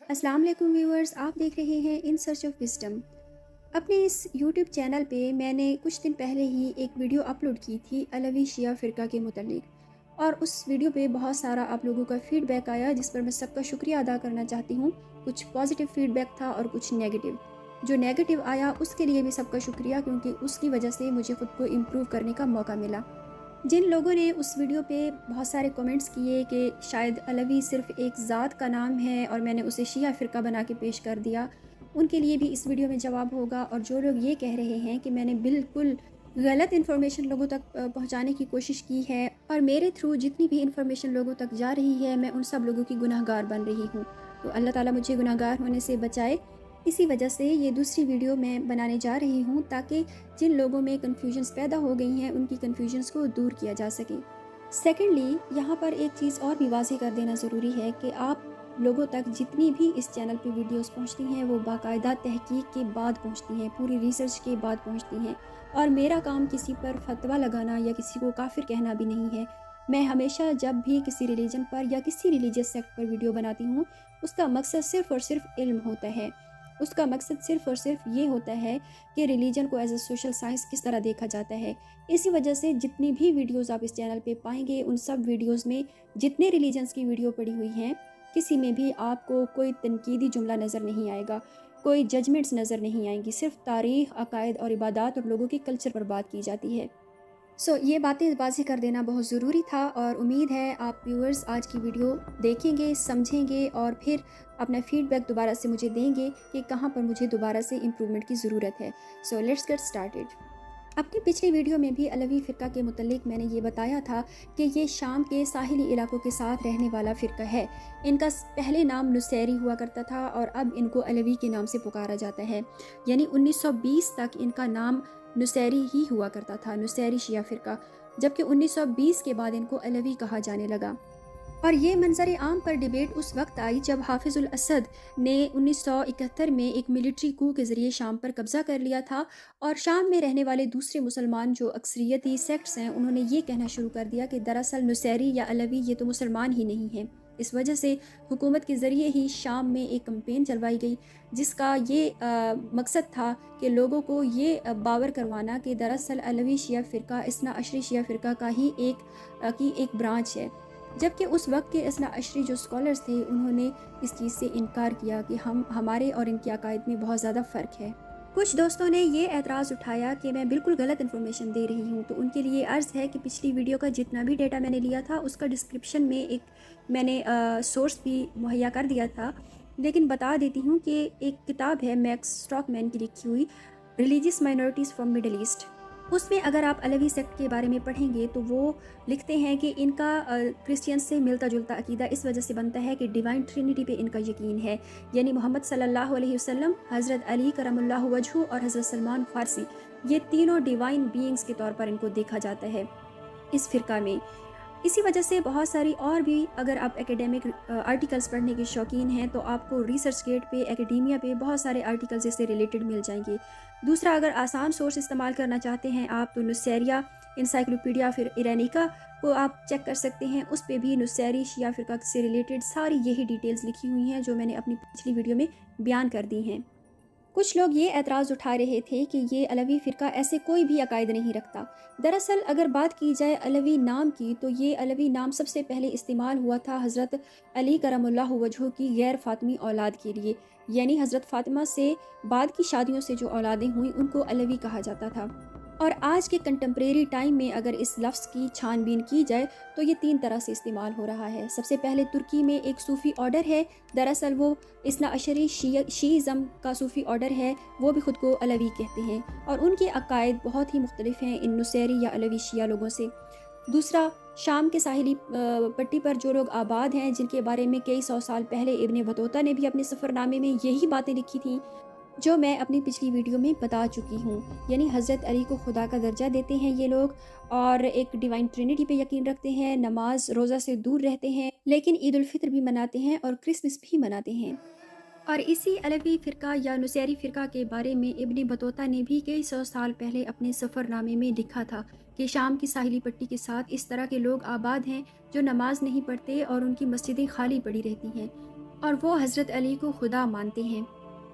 السلام علیکم ویورز، آپ دیکھ رہے ہیں ان سرچ آف وزڈم۔ اپنے اس یوٹیوب چینل پہ میں نے کچھ دن پہلے ہی ایک ویڈیو اپلوڈ کی تھی علوی شیعہ فرقہ کے متعلق، اور اس ویڈیو پہ بہت سارا آپ لوگوں کا فیڈ بیک آیا جس پر میں سب کا شکریہ ادا کرنا چاہتی ہوں۔ کچھ پازیٹیو فیڈ بیک تھا اور کچھ نیگیٹیو۔ جو نیگیٹیو آیا اس کے لیے بھی سب کا شکریہ، کیونکہ اس کی وجہ سے مجھے خود کو امپروو کرنے کا موقع ملا۔ جن لوگوں نے اس ویڈیو پہ بہت سارے کومنٹس کیے کہ شاید علوی صرف ایک ذات کا نام ہے اور میں نے اسے شیعہ فرقہ بنا کے پیش کر دیا، ان کے لیے بھی اس ویڈیو میں جواب ہوگا۔ اور جو لوگ یہ کہہ رہے ہیں کہ میں نے بالکل غلط انفارمیشن لوگوں تک پہنچانے کی کوشش کی ہے اور میرے تھرو جتنی بھی انفارمیشن لوگوں تک جا رہی ہے میں ان سب لوگوں کی گناہ گار بن رہی ہوں، تو اللہ تعالیٰ مجھے گناہ گار ہونے سے بچائے۔ اسی وجہ سے یہ دوسری ویڈیو میں بنانے جا رہی ہوں تاکہ جن لوگوں میں کنفیوژنس پیدا ہو گئی ہیں ان کی کنفیوژنس کو دور کیا جا سکے۔ سیکنڈلی، یہاں پر ایک چیز اور بھی واضح کر دینا ضروری ہے کہ آپ لوگوں تک جتنی بھی اس چینل پہ ویڈیوز پہنچتی ہیں وہ باقاعدہ تحقیق کے بعد پہنچتی ہیں، پوری ریسرچ کے بعد پہنچتی ہیں، اور میرا کام کسی پر فتویٰ لگانا یا کسی کو کافر کہنا بھی نہیں ہے۔ میں ہمیشہ جب بھی کسی ریلیجن پر یا کسی ریلیجیس سیکٹ پر ویڈیو بناتی ہوں، اس کا مقصد صرف اور صرف علم ہوتا ہے۔ اس کا مقصد صرف اور صرف یہ ہوتا ہے کہ ریلیجن کو ایز اے سوشل سائنس کس طرح دیکھا جاتا ہے۔ اسی وجہ سے جتنی بھی ویڈیوز آپ اس چینل پہ پائیں گے ان سب ویڈیوز میں جتنے ریلیجنس کی ویڈیو پڑی ہوئی ہیں کسی میں بھی آپ کو کوئی تنقیدی جملہ نظر نہیں آئے گا، کوئی ججمنٹس نظر نہیں آئیں گی، صرف تاریخ، عقائد اور عبادات اور لوگوں کے کلچر پر بات کی جاتی ہے۔ یہ باتیں واضح کر دینا بہت ضروری تھا، اور امید ہے آپ ویورز آج کی ویڈیو دیکھیں گے، سمجھیں گے اور پھر اپنا فیڈ بیک دوبارہ سے مجھے دیں گے کہ کہاں پر مجھے دوبارہ سے امپرومنٹ کی ضرورت ہے۔ Let's get started. اپنی پچھلی ویڈیو میں بھی علوی فرقہ کے متعلق میں نے یہ بتایا تھا کہ یہ شام کے ساحلی علاقوں کے ساتھ رہنے والا فرقہ ہے۔ ان کا پہلے نام نصیری ہوا کرتا تھا اور اب ان کو علوی کے نام سے پکارا جاتا ہے، یعنی 1920 تک ان کا نام نصیری ہی ہوا کرتا تھا، نصیری شیعہ فرقہ، جبکہ 1920 کے بعد ان کو علوی کہا جانے لگا۔ اور یہ منظر عام پر ڈیبیٹ اس وقت آئی جب حافظ الاسد نے 1971 میں ایک ملٹری کو کے ذریعے شام پر قبضہ کر لیا تھا، اور شام میں رہنے والے دوسرے مسلمان جو اکثریتی سیکٹس ہیں انہوں نے یہ کہنا شروع کر دیا کہ دراصل نصیری یا علوی یہ تو مسلمان ہی نہیں ہیں۔ اس وجہ سے حکومت کے ذریعے ہی شام میں ایک کمپین چلوائی گئی جس کا یہ مقصد تھا کہ لوگوں کو یہ باور کروانا کہ دراصل علوی شیعہ فرقہ اثنا عشری شیعہ فرقہ کا ہی ایک برانچ ہے، جبکہ اس وقت کے اثنا عشری جو اسکالرز تھے انہوں نے اس چیز سے انکار کیا کہ ہمارے اور ان کے عقائد میں بہت زیادہ فرق ہے۔ کچھ دوستوں نے یہ اعتراض اٹھایا کہ میں بالکل غلط انفارمیشن دے رہی ہوں، تو ان کے لیے عرض ہے کہ پچھلی ویڈیو کا جتنا بھی ڈیٹا میں نے لیا تھا اس کا ڈسکرپشن میں میں نے سورس بھی مہیا کر دیا تھا، لیکن بتا دیتی ہوں کہ ایک کتاب ہے میکس اسٹاک مین کی لکھی ہوئی religious minorities from Middle East. اس میں اگر آپ علوی سیکٹ کے بارے میں پڑھیں گے تو وہ لکھتے ہیں کہ ان کا کرسچین سے ملتا جلتا عقیدہ اس وجہ سے بنتا ہے کہ ڈیوائن ٹرینٹی پہ ان کا یقین ہے، یعنی محمد صلی اللہ علیہ وسلم، حضرت علی کرم اللہ وجہہ اور حضرت سلمان فارسی، یہ تینوں ڈیوائن بینگز کے طور پر ان کو دیکھا جاتا ہے اس فرقہ میں۔ اسی وجہ سے بہت ساری اور بھی اگر آپ ایکیڈیمک آرٹیکلز پڑھنے کے شوقین ہیں تو آپ کو ریسرچ گیٹ پہ، ایکیڈیمیا پہ بہت سارے آرٹیکلز اس سے ریلیٹڈ مل جائیں گے۔ دوسرا، اگر آسان سورس استعمال کرنا چاہتے ہیں آپ تو نصیریہ انسائکلوپیڈیا پھر ایرینیکا کو آپ چیک کر سکتے ہیں، اس پہ بھی نصیری شیعہ فرقہ سے ریلیٹڈ ساری یہی ڈیٹیلز لکھی ہوئی ہیں جو میں نے اپنی پچھلی ویڈیو میں بیان کر دی ہیں۔ کچھ لوگ یہ اعتراض اٹھا رہے تھے کہ یہ علوی فرقہ ایسے کوئی بھی عقائد نہیں رکھتا۔ دراصل اگر بات کی جائے علوی نام کی تو یہ علوی نام سب سے پہلے استعمال ہوا تھا حضرت علی کرم اللہ وجہہ کی غیر فاطمی اولاد کے لیے، یعنی حضرت فاطمہ سے بعد کی شادیوں سے جو اولادیں ہوئیں ان کو علوی کہا جاتا تھا۔ اور آج کے کنٹمپریری ٹائم میں اگر اس لفظ کی چھان بین کی جائے تو یہ 3 طرح سے استعمال ہو رہا ہے۔ سب سے پہلے ترکی میں ایک صوفی آرڈر ہے، دراصل وہ اثنا عشری شیعزم کا صوفی آرڈر ہے، وہ بھی خود کو علوی کہتے ہیں اور ان کے عقائد بہت ہی مختلف ہیں ان نصیری یا علوی شیعہ لوگوں سے۔ دوسرا، شام کے ساحلی پٹی پر جو لوگ آباد ہیں جن کے بارے میں کئی سو سال پہلے ابن بطوطہ نے بھی اپنے سفر نامے میں یہی باتیں لکھی تھیں جو میں اپنی پچھلی ویڈیو میں بتا چکی ہوں، یعنی حضرت علی کو خدا کا درجہ دیتے ہیں یہ لوگ، اور ایک ڈیوائن ٹرینٹی پہ یقین رکھتے ہیں، نماز روزہ سے دور رہتے ہیں، لیکن عید الفطر بھی مناتے ہیں اور کرسمس بھی مناتے ہیں۔ اور اسی علوی فرقہ یا نصیری فرقہ کے بارے میں ابن بطوطہ نے بھی کئی سو سال پہلے اپنے سفر نامے میں لکھا تھا کہ شام کی ساحلی پٹی کے ساتھ اس طرح کے لوگ آباد ہیں جو نماز نہیں پڑھتے اور ان کی مسجدیں خالی پڑی رہتی ہیں۔ اور وہ حضرت علی کو خدا مانتے ہیں۔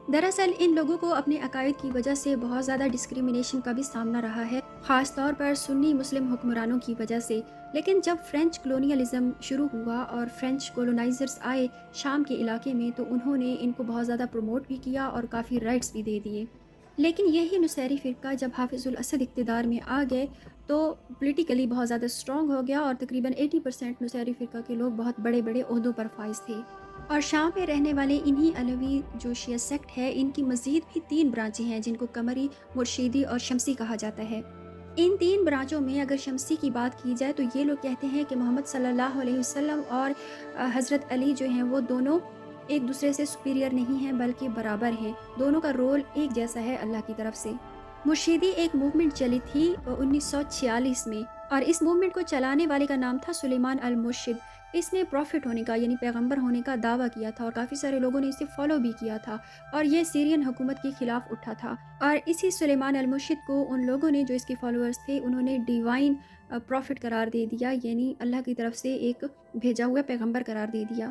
دراصل ان لوگوں کو اپنے عقائد کی وجہ سے بہت زیادہ ڈسکریمنیشن کا بھی سامنا رہا ہے، خاص طور پر سنی مسلم حکمرانوں کی وجہ سے۔ لیکن جب فرینچ کلونیلزم شروع ہوا اور فرینچ کولونائزرز آئے شام کے علاقے میں، تو انہوں نے ان کو بہت زیادہ پروموٹ بھی کیا اور کافی رائٹس بھی دے دیے۔ لیکن یہی نصیری فرقہ جب حافظ الاسد اقتدار میں آ گئے تو پولیٹیکلی بہت زیادہ اسٹرانگ ہو گیا، اور تقریباً 80% نصیری فرقہ کے لوگ بہت بڑے بڑے عہدوں پر فائز تھے۔ اور شام میں رہنے والے انہی علوی جو شیعہ سیکٹ ہے، ان کی مزید بھی 3 برانچیں ہیں جن کو قمری، مرشیدی اور شمسی کہا جاتا ہے۔ ان 3 برانچوں میں اگر شمسی کی بات کی جائے تو یہ لوگ کہتے ہیں کہ محمد صلی اللہ علیہ وسلم اور حضرت علی جو ہیں وہ دونوں ایک دوسرے سے سپیریئر نہیں ہیں بلکہ برابر ہیں، دونوں کا رول ایک جیسا ہے اللہ کی طرف سے۔ مرشیدی ایک موومنٹ چلی تھی 1946 میں، اور اس موومنٹ کو چلانے والے کا نام تھا سلیمان المرشد۔ اس نے پروفٹ ہونے کا یعنی پیغمبر ہونے کا دعویٰ کیا تھا، اور کافی سارے لوگوں نے اسے فالو بھی کیا تھا، اور یہ سیرین حکومت کے خلاف اٹھا تھا۔ اور اسی سلیمان المرشد کو ان لوگوں نے جو اس کے فالوورز تھے انہوں نے ڈیوائن پروفٹ قرار دے دیا، یعنی اللہ کی طرف سے ایک بھیجا ہوا پیغمبر قرار دے دیا۔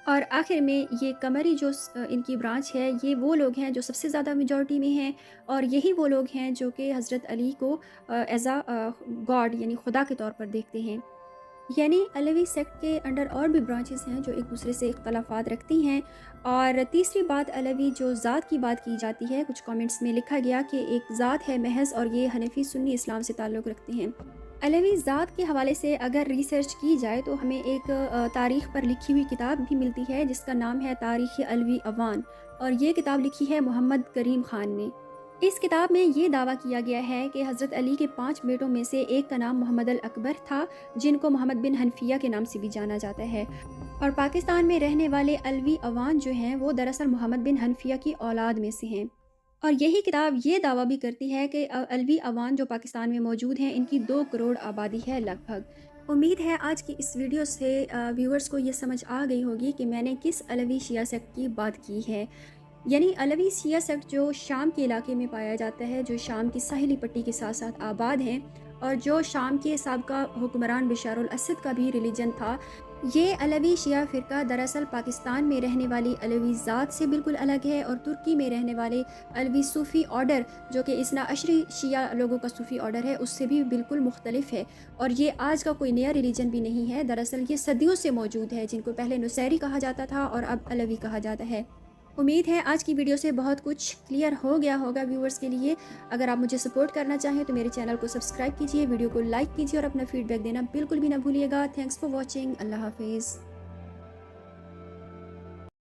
اور آخر میں یہ قمری جو ان کی برانچ ہے، یہ وہ لوگ ہیں جو سب سے زیادہ میجورٹی میں ہیں، اور یہی وہ لوگ ہیں جو کہ حضرت علی کو ایز اے گاڈ یعنی خدا کے طور پر دیکھتے ہیں۔ یعنی علوی سیکٹ کے انڈر اور بھی برانچز ہیں جو ایک دوسرے سے اختلافات رکھتی ہیں۔ اور تیسری بات، علوی جو ذات کی بات کی جاتی ہے، کچھ کامنٹس میں لکھا گیا کہ ایک ذات ہے محض، اور یہ حنفی سنی اسلام سے تعلق رکھتے ہیں۔ علوی ذات کے حوالے سے اگر ریسرچ کی جائے تو ہمیں ایک تاریخ پر لکھی ہوئی کتاب بھی ملتی ہے جس کا نام ہے تاریخ علوی اوان، اور یہ کتاب لکھی ہے محمد کریم خان نے۔ اس کتاب میں یہ دعویٰ کیا گیا ہے کہ حضرت علی کے 5 بیٹوں میں سے ایک کا نام محمد الاکبر تھا، جن کو محمد بن حنفیہ کے نام سے بھی جانا جاتا ہے، اور پاکستان میں رہنے والے علوی اوان جو ہیں وہ دراصل محمد بن حنفیہ کی اولاد میں سے ہیں۔ اور یہی کتاب یہ دعویٰ بھی کرتی ہے کہ علوی اوان جو پاکستان میں موجود ہیں ان کی 2 کروڑ آبادی ہے لگ بھگ۔ امید ہے آج کی اس ویڈیو سے ویورز کو یہ سمجھ آ گئی ہوگی کہ میں نے کس علوی شیعہ سیکٹ کی بات کی ہے۔ یعنی علوی شیعہ سیکٹ جو شام کے علاقے میں پایا جاتا ہے، جو شام کی ساحلی پٹی کے ساتھ ساتھ آباد ہیں، اور جو شام کے سابقہ حکمران بشار الاسد کا بھی ریلیجن تھا، یہ علوی شیعہ فرقہ دراصل پاکستان میں رہنے والی علوی ذات سے بالکل الگ ہے، اور ترکی میں رہنے والے علوی صوفی آرڈر جو کہ اثنا عشری شیعہ لوگوں کا صوفی آرڈر ہے اس سے بھی بالکل مختلف ہے، اور یہ آج کا کوئی نیا ریلیجن بھی نہیں ہے، دراصل یہ صدیوں سے موجود ہے، جن کو پہلے نصیری کہا جاتا تھا اور اب علوی کہا جاتا ہے۔ امید ہے آج کی ویڈیو سے بہت کچھ کلیئر ہو گیا ہوگا ویورز کے لیے۔ اگر آپ مجھے سپورٹ کرنا چاہیں تو میرے چینل کو سبسکرائب کیجئے، ویڈیو کو لائک کیجئے، اور اپنا فیڈ بیک دینا بالکل بھی نہ بھولیے گا۔ Thanks for watching. اللہ حافظ۔